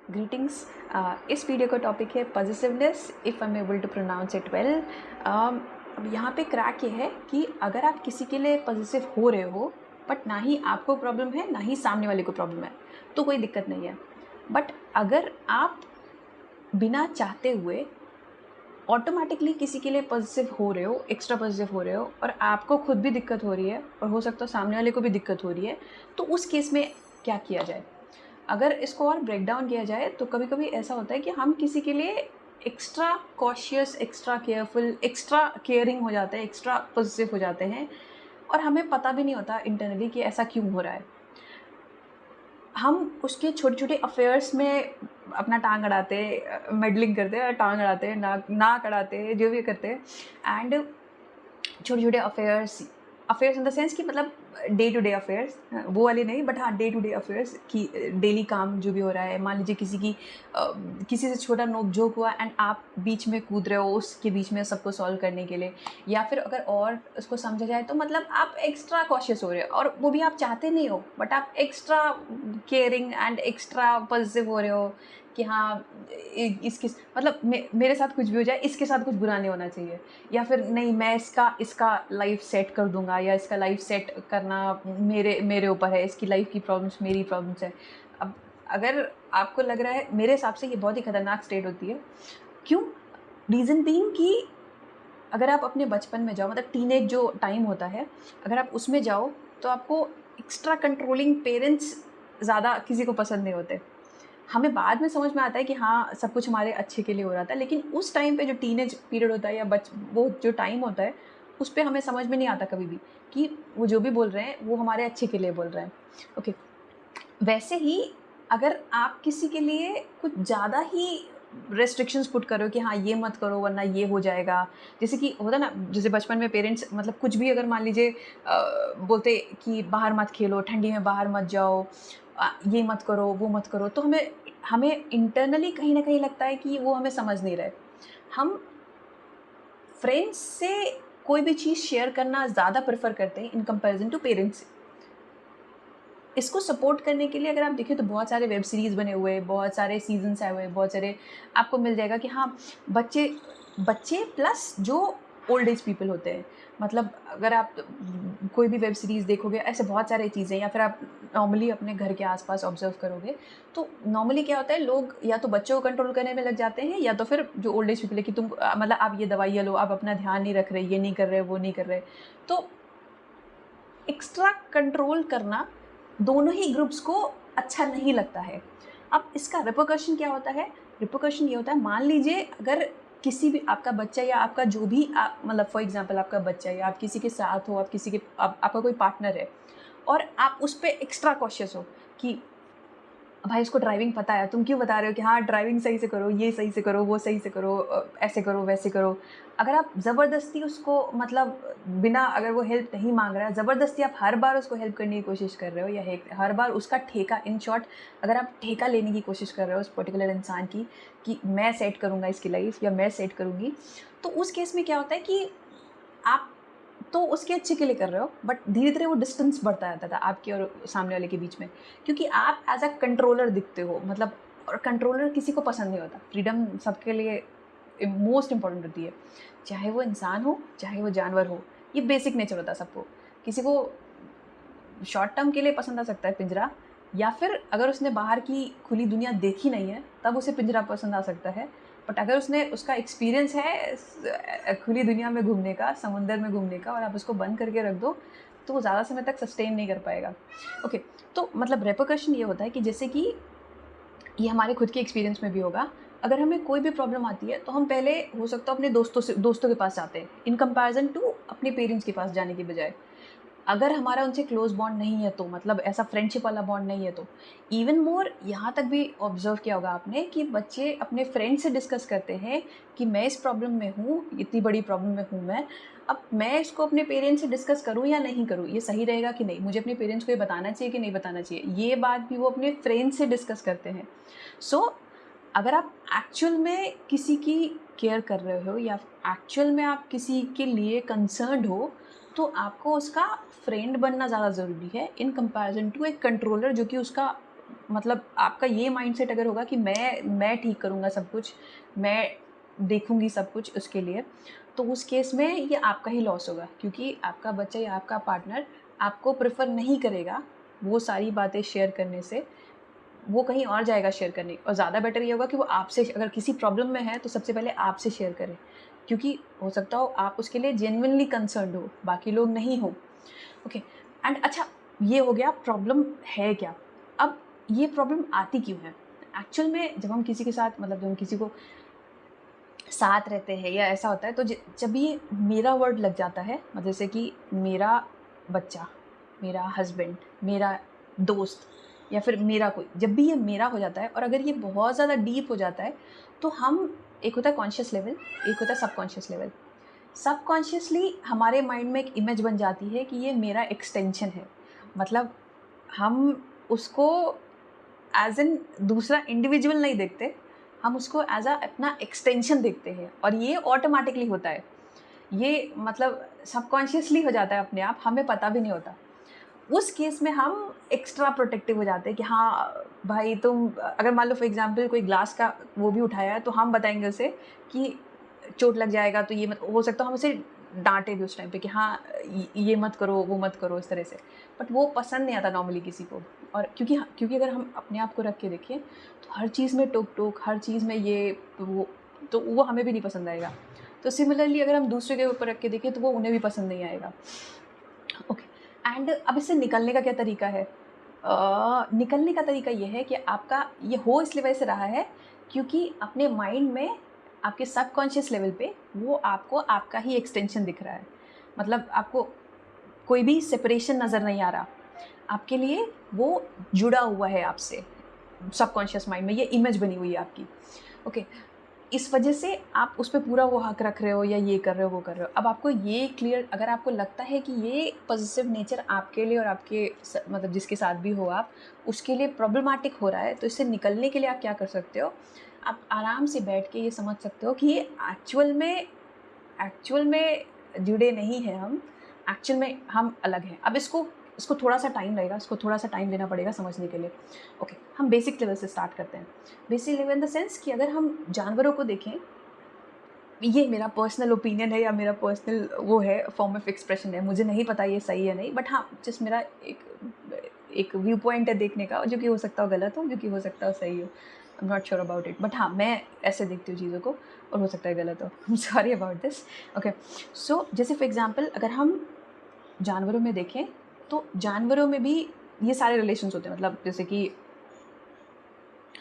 Greetings. इस video का topic है positiveness, if I am able to pronounce it well. अब यहाँ पे क्रैक ये है कि अगर आप किसी के लिए पॉजिटिव हो रहे हो बट ना ही आपको प्रॉब्लम है ना ही सामने वाले को प्रॉब्लम है तो कोई दिक्कत नहीं है। बट अगर आप बिना चाहते हुए ऑटोमेटिकली किसी के लिए पॉजिटिव हो रहे हो, एक्स्ट्रा पॉजिटिव हो रहे हो और आपको खुद भी दिक्कत हो रही है और हो सकता है सामने वाले को भी दिक्कत हो रही है, तो उस केस में क्या किया जाए? अगर इसको और ब्रेक डाउन किया जाए तो कभी कभी ऐसा होता है कि हम किसी के लिए extra cautious, extra careful, extra caring हो जाते हैं, एक्स्ट्रा पॉजिटिव हो जाते हैं और हमें पता भी नहीं होता इंटरनली कि ऐसा क्यों हो रहा है। हम उसके छोटे छोटे अफेयर्स में अपना टांग अड़ाते, मेडलिंग करते हैं, टांग अड़ाते हैं, नाक अड़ाते हैं, जो भी करते हैं। एंड छोटे छोटे affairs, affairs in the sense कि मतलब डे टू डे अफेयर्स, वो वाले नहीं, बट हाँ डे टू डे अफेयर्स कि डेली काम जो भी हो रहा है। मान लीजिए किसी से छोटा नोक झोंक हुआ एंड आप बीच में कूद रहे हो उसके बीच में सबको सॉल्व करने के लिए, या फिर अगर और उसको समझा जाए तो मतलब आप एक्स्ट्रा कॉशियस हो रहे हो और वो भी आप चाहते नहीं हो, बट आप extra caring and extra positive हो रहे हो कि हाँ इसके मतलब मेरे साथ कुछ भी हो जाए, इसके साथ कुछ बुरा नहीं होना चाहिए, या फिर नहीं मैं इसका इसका लाइफ सेट कर दूंगा, या इसका लाइफ सेट करना मेरे मेरे ऊपर है, इसकी लाइफ की प्रॉब्लम्स मेरी प्रॉब्लम्स है। अब अगर आपको लग रहा है, मेरे हिसाब से ये बहुत ही खतरनाक स्टेट होती है। क्यों? रीज़न बीइंग कि अगर आप अपने बचपन में जाओ, मतलब टीनेज जो टाइम होता है, अगर आप उसमें जाओ तो आपको एक्स्ट्रा कंट्रोलिंग पेरेंट्स ज़्यादा किसी को पसंद नहीं होते। हमें बाद में समझ में आता है कि हाँ सब कुछ हमारे अच्छे के लिए हो रहा था, लेकिन उस टाइम पे जो टीनेज पीरियड होता है या वो जो टाइम होता है उस पे हमें समझ में नहीं आता कभी भी कि वो जो भी बोल रहे हैं वो हमारे अच्छे के लिए बोल रहे हैं। ओके, वैसे ही अगर आप किसी के लिए कुछ ज़्यादा ही रेस्ट्रिक्शंस पुट करो कि हाँ ये मत करो वरना ये हो जाएगा, जैसे कि होता ना, जैसे बचपन में पेरेंट्स मतलब कुछ भी अगर मान लीजिए बोलते कि बाहर मत खेलो, ठंडी में बाहर मत जाओ, ये मत करो वो मत करो, तो हमें हमें इंटरनली कहीं ना कहीं लगता है कि वो हमें समझ नहीं रहे। हम फ्रेंड्स से कोई भी चीज़ शेयर करना ज़्यादा प्रेफर करते हैं इन कंपैरिजन टू पेरेंट्स। इसको सपोर्ट करने के लिए अगर आप देखें तो बहुत सारे वेब सीरीज़ बने हुए हैं, बहुत सारे सीजन्स आए हुए हैं, बहुत सारे आपको मिल जाएगा कि हाँ बच्चे बच्चे प्लस जो ओल्ड एज पीपल होते हैं। मतलब अगर आप कोई भी वेब सीरीज़ देखोगे, ऐसे बहुत सारे चीज़ें, या फिर आप नॉर्मली अपने घर के आसपास ऑब्जर्व करोगे तो नॉर्मली क्या होता है, लोग या तो बच्चों को कंट्रोल करने में लग जाते हैं या तो फिर जो ओल्ड एज पीपल है कि तुम मतलब आप ये दवाइयाँ लो, आप अपना ध्यान नहीं रख रहे, ये नहीं कर रहे, वो नहीं कर रहे। तो एक्स्ट्रा कंट्रोल करना दोनों ही ग्रुप्स को अच्छा नहीं लगता है। अब इसका रिपरकशन क्या होता है? रिपरकशन ये होता है, मान लीजिए अगर किसी भी आपका बच्चा या आपका जो भी मतलब फॉर एग्जांपल आपका बच्चा या आप किसी के साथ हो, आप किसी के आपका कोई पार्टनर है और आप उस पे एक्स्ट्रा कॉशियस हो कि भाई उसको ड्राइविंग पता है, तुम क्यों बता रहे हो कि हाँ ड्राइविंग सही से करो, ये सही से करो, वो सही से करो, ऐसे करो वैसे करो। अगर आप ज़बरदस्ती उसको मतलब बिना, अगर वो हेल्प नहीं मांग रहा है, ज़बरदस्ती आप हर बार उसको हेल्प करने की कोशिश कर रहे हो, या हर बार उसका ठेका, इन शॉर्ट अगर आप ठेका लेने की कोशिश कर रहे हो उस पर्टिकुलर इंसान की कि मैं सेट करूँगा इसकी लाइफ या मैं सेट करूँगी, तो उस केस में क्या होता है कि आप तो उसके अच्छे के लिए कर रहे हो, बट धीरे धीरे वो डिस्टेंस बढ़ता जाता था आपके और सामने वाले के बीच में, क्योंकि आप एज अ कंट्रोलर दिखते हो। मतलब और कंट्रोलर किसी को पसंद नहीं होता। फ्रीडम सबके लिए मोस्ट इंपॉर्टेंट होती है, चाहे वो इंसान हो चाहे वो जानवर हो। ये बेसिक नेचर होता है सबको। किसी को शॉर्ट टर्म के लिए पसंद आ सकता है पिंजरा, या फिर अगर उसने बाहर की खुली दुनिया देखी नहीं है तब उसे पिंजरा पसंद आ सकता है। बट अगर उसका एक्सपीरियंस है खुली दुनिया में घूमने का, समुंदर में घूमने का, और आप उसको बंद करके रख दो तो वो ज़्यादा समय तक सस्टेन नहीं कर पाएगा। ओके, तो मतलब रेपरकशन ये होता है कि जैसे कि ये हमारे खुद के एक्सपीरियंस में भी होगा। अगर हमें कोई भी प्रॉब्लम आती है तो हम पहले हो सकता है अपने दोस्तों के पास जाते हैं इन कंपैरिजन टू अपने पेरेंट्स के पास जाने की बजाय। अगर हमारा उनसे क्लोज बॉन्ड नहीं है तो, मतलब ऐसा फ्रेंडशिप वाला बॉन्ड नहीं है तो, इवन मोर यहाँ तक भी ऑब्जर्व किया होगा आपने कि बच्चे अपने फ्रेंड से डिस्कस करते हैं कि मैं इस प्रॉब्लम में हूँ, इतनी बड़ी प्रॉब्लम में हूँ मैं, अब मैं इसको अपने पेरेंट्स से डिस्कस करूँ या नहीं करूँ, ये सही रहेगा कि नहीं, मुझे अपने पेरेंट्स को ये बताना चाहिए कि नहीं बताना चाहिए, ये बात भी वो अपने फ्रेंड से डिस्कस करते हैं। सो अगर आप एक्चुअल में किसी की केयर कर रहे हो या एक्चुअल में आप किसी के लिए कंसर्न्ड हो, तो आपको उसका फ्रेंड बनना ज़्यादा ज़रूरी है इन कंपैरिजन टू एक कंट्रोलर जो कि उसका मतलब आपका ये माइंडसेट अगर होगा कि मैं ठीक करूँगा सब कुछ, मैं देखूँगी सब कुछ उसके लिए, तो उस केस में ये आपका ही लॉस होगा, क्योंकि आपका बच्चा या आपका पार्टनर आपको प्रेफ़र नहीं करेगा वो सारी बातें शेयर करने से, वो कहीं और जाएगा शेयर करने। और ज़्यादा बेटर ये होगा कि वो आपसे, अगर किसी प्रॉब्लम में है तो सबसे पहले आपसे शेयर करे, क्योंकि हो सकता हो आप उसके लिए जेन्युइनली कंसर्न्ड हो, बाकी लोग नहीं हो। ओके। एंड अच्छा, ये हो गया प्रॉब्लम है क्या। अब ये प्रॉब्लम आती क्यों है? एक्चुअल में जब हम किसी के साथ, मतलब जब हम किसी को साथ रहते हैं या ऐसा होता है, तो जब ये मेरा वर्ड लग जाता है, मतलब जैसे कि मेरा बच्चा, मेरा हस्बैंड, मेरा दोस्त, या फिर मेरा कोई, जब भी ये मेरा हो जाता है और अगर ये बहुत ज़्यादा डीप हो जाता है, तो हम, एक होता है कॉन्शियस लेवल, एक होता है सबकॉन्शियस लेवल। सबकॉन्शियसली हमारे माइंड में एक इमेज बन जाती है कि ये मेरा एक्सटेंशन है। मतलब हम उसको एज एन दूसरा इंडिविजुअल नहीं देखते, हम उसको एज अ अपना एक्सटेंशन देखते हैं, और ये ऑटोमेटिकली होता है। ये मतलब सबकॉन्शियसली हो जाता है अपने आप, हमें पता भी नहीं होता। उस केस में हम एक्स्ट्रा प्रोटेक्टिव हो जाते हैं कि हाँ भाई, तुम अगर मान लो फॉर एग्जांपल कोई ग्लास का वो भी उठाया है, तो हम बताएंगे उसे कि चोट लग जाएगा, तो ये मत, हो सकता है हम उसे डांटे भी उस टाइम पे कि हाँ ये मत करो, वो मत करो, इस तरह से। बट वो पसंद नहीं आता नॉर्मली किसी को। और क्योंकि अगर हम अपने आप को रख के देखें, तो हर चीज़ में टोक टोक, हर चीज़ में ये वो, तो वो हमें भी नहीं पसंद आएगा। तो सिमिलरली अगर हम दूसरे के ऊपर रख के देखें, तो वो उन्हें भी पसंद नहीं आएगा। ओके। एंड अब इससे निकलने का क्या तरीका है? निकलने का तरीका ये है कि आपका ये हो इसलिए वजह से रहा है, क्योंकि अपने माइंड में, आपके सबकॉन्शियस लेवल पे, वो आपको आपका ही एक्सटेंशन दिख रहा है। मतलब आपको कोई भी सेपरेशन नज़र नहीं आ रहा। आपके लिए वो जुड़ा हुआ है आपसे, सबकॉन्शियस माइंड में ये इमेज बनी हुई है आपकी। ओके। इस वजह से आप उस पे पूरा वो हक रख रहे हो, या ये कर रहे हो, वो कर रहे हो। अब आपको ये क्लियर, अगर आपको लगता है कि ये पॉजिटिव नेचर आपके लिए और आपके मतलब जिसके साथ भी हो आप, उसके लिए प्रॉब्लमैटिक हो रहा है, तो इससे निकलने के लिए आप क्या कर सकते हो? आप आराम से बैठ के ये समझ सकते हो कि ये एक्चुअल में जुड़े नहीं हैं हम, एक्चुअल में हम अलग हैं। अब इसको थोड़ा सा टाइम लगेगा, इसको थोड़ा सा टाइम देना पड़ेगा समझने के लिए। ओके, हम बेसिक लेवल से स्टार्ट करते हैं। Basic level in the sense कि अगर हम जानवरों को देखें, ये मेरा पर्सनल ओपिनियन है या मेरा पर्सनल वो है, फॉर्म ऑफ एक्सप्रेशन है, मुझे नहीं पता ये सही है नहीं, बट हाँ जस्ट मेरा एक व्यू पॉइंट है देखने का, जो कि हो सकता हो गलत हो, जो कि हो सकता हो सही हो। I am not sure about it, but हाँ मैं ऐसे देखती हूँ चीज़ों को, और हो सकता है गलत हो। I am sorry about this. Okay. So जैसे फॉर एग्जाम्पल अगर हम जानवरों में देखें, तो जानवरों में भी ये सारे रिलेशंस होते हैं, मतलब जैसे कि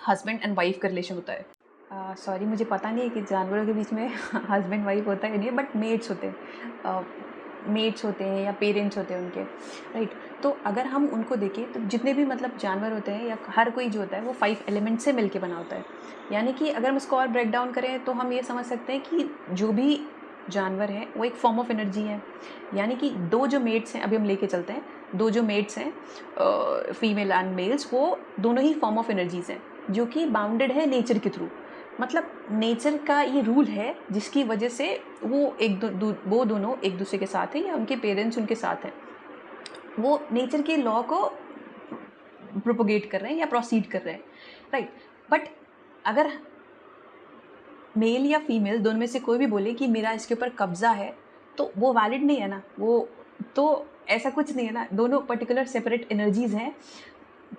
हस्बैंड एंड वाइफ का रिलेशन होता है। सॉरी मुझे पता नहीं है कि जानवरों के बीच में हस्बैंड वाइफ होता है या नहीं, बट मेट्स होते हैं, मेट्स होते हैं या पेरेंट्स होते हैं उनके, राइट। तो अगर हम उनको देखें, तो जितने भी मतलब जानवर होते हैं या हर कोई जो होता है, वो 5 एलिमेंट से मिलके बना होता है। यानी कि अगर हम इसको और ब्रेक डाउन करें, तो हम ये समझ सकते हैं कि जो भी जानवर हैं वो एक फॉर्म ऑफ एनर्जी है। यानी कि 2 जो मेट्स हैं, अभी हम लेके चलते हैं, 2 जो मेट्स हैं, फीमेल एंड मेल्स, वो दोनों ही फॉर्म ऑफ एनर्जीज़ हैं, जो कि बाउंडेड है नेचर के थ्रू। मतलब नेचर का ये रूल है, जिसकी वजह से वो वो दोनों एक दूसरे के साथ हैं, या उनके पेरेंट्स उनके साथ हैं, वो नेचर के लॉ को प्रोपोगेट कर रहे हैं या प्रोसीड कर रहे हैं, राइट। बट अगर मेल या फीमेल दोनों में से कोई भी बोले कि मेरा इसके ऊपर कब्जा है, तो वो वैलिड नहीं है ना। वो तो ऐसा कुछ नहीं है ना, दोनों पर्टिकुलर सेपरेट एनर्जीज़ हैं,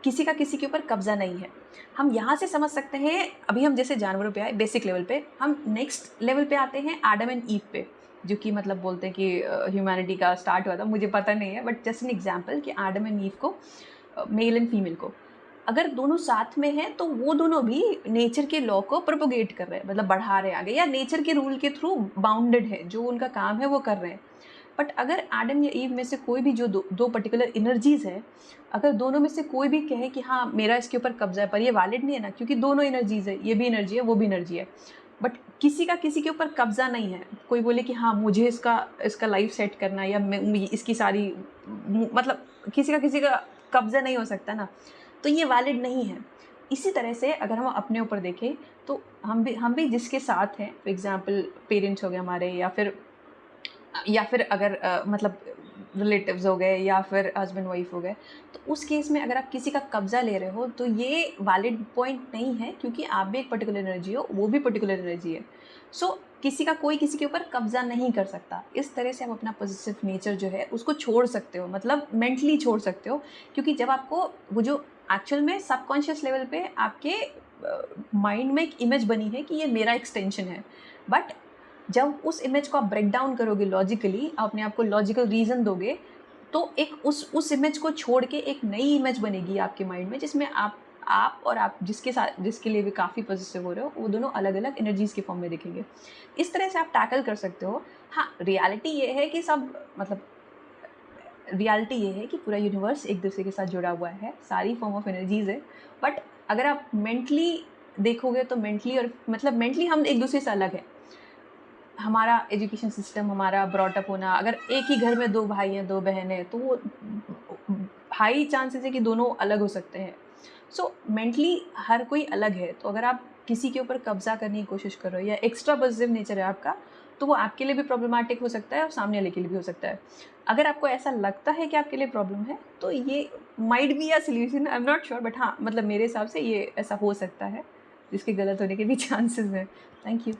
किसी का किसी के ऊपर कब्जा नहीं है। हम यहाँ से समझ सकते हैं, अभी हम जैसे जानवरों पे आए बेसिक लेवल पे, हम नेक्स्ट लेवल पे आते हैं एडम एंड ईव पे, जो कि मतलब बोलते हैं कि ह्यूमैनिटी का स्टार्ट हुआ था, मुझे पता नहीं है, बट जस्ट एन एग्जाम्पल कि एडम एंड ईव को, मेल एंड फीमेल को, अगर दोनों साथ में हैं, तो वो दोनों भी नेचर के लॉ को प्रोपोगेट कर रहे हैं, मतलब बढ़ा रहे हैं आगे, या नेचर के रूल के थ्रू बाउंडेड है, जो उनका काम है वो कर रहे हैं। बट अगर एडम या ईव में से कोई भी जो दो पर्टिकुलर एनर्जीज़ हैं, अगर दोनों में से कोई भी कहे कि हाँ मेरा इसके ऊपर कब्जा है, पर ये वैलिड नहीं है ना, क्योंकि दोनों एनर्जीज़ है, ये भी एनर्जी है, वो भी एनर्जी है। बट किसी का किसी के ऊपर कब्जा नहीं है। कोई बोले कि हाँ मुझे इसका लाइफ सेट करना है, या इसकी सारी, मतलब किसी का कब्जा नहीं हो सकता ना, तो ये वैलिड नहीं है। इसी तरह से अगर हम अपने ऊपर देखें, तो हम भी जिसके साथ हैं, फॉर एग्जाम्पल पेरेंट्स हो गए हमारे, या फिर अगर मतलब रिलेटिव्स हो गए या फिर हस्बैंड वाइफ हो गए, तो उस केस में अगर आप किसी का कब्ज़ा ले रहे हो तो ये वैलिड पॉइंट नहीं है, क्योंकि आप भी एक पर्टिकुलर एनर्जी हो, वो भी पर्टिकुलर एनर्जी है। सो किसी का कोई किसी के ऊपर कब्ज़ा नहीं कर सकता। इस तरह से आप अपना पॉजिटिव नेचर जो है उसको छोड़ सकते हो, मतलब मेंटली छोड़ सकते हो, क्योंकि जब आपको वो जो एक्चुअल में सबकॉन्शियस लेवल पे आपके माइंड में एक इमेज बनी है कि ये मेरा एक्सटेंशन है, बट जब उस इमेज को आप ब्रेक डाउन करोगे लॉजिकली, अपने आप को लॉजिकल रीज़न दोगे, तो एक उस इमेज को छोड़ के एक नई इमेज बनेगी आपके माइंड में, जिसमें आप और आप जिसके साथ जिसके लिए भी काफ़ी पॉजिटिव हो रहे हो, वो दोनों अलग अलग एनर्जीज़ के फॉर्म में दिखेंगे। इस तरह से आप टैकल कर सकते हो। हाँ, रियलिटी ये है कि सब मतलब रियलिटी ये है कि पूरा यूनिवर्स एक दूसरे के साथ जुड़ा हुआ है, सारी फॉर्म ऑफ एनर्जीज़ है, बट अगर आप मेंटली देखोगे तो मेंटली और मतलब मेंटली हम एक दूसरे से अलग है। हमारा एजुकेशन सिस्टम, हमारा ब्रॉट अप होना, अगर एक ही घर में 2 भाई हैं, 2 बहन हैं, तो वो हाई चांसेस है कि दोनों अलग हो सकते हैं। सो मेंटली हर कोई अलग है, तो अगर आप किसी के ऊपर कब्ज़ा करने की कोशिश कर रहे हो या एक्स्ट्रा पॉजिटिव नेचर है आपका, तो वो आपके लिए भी प्रॉब्लमाटिक हो सकता है और सामने वाले के लिए भी हो सकता है। अगर आपको ऐसा लगता है कि आपके लिए प्रॉब्लम है, तो ये might be a solution, I am not sure, but हाँ, मतलब मेरे हिसाब से ये ऐसा हो सकता है, जिसके गलत होने के भी चांसेस हैं। Thank you.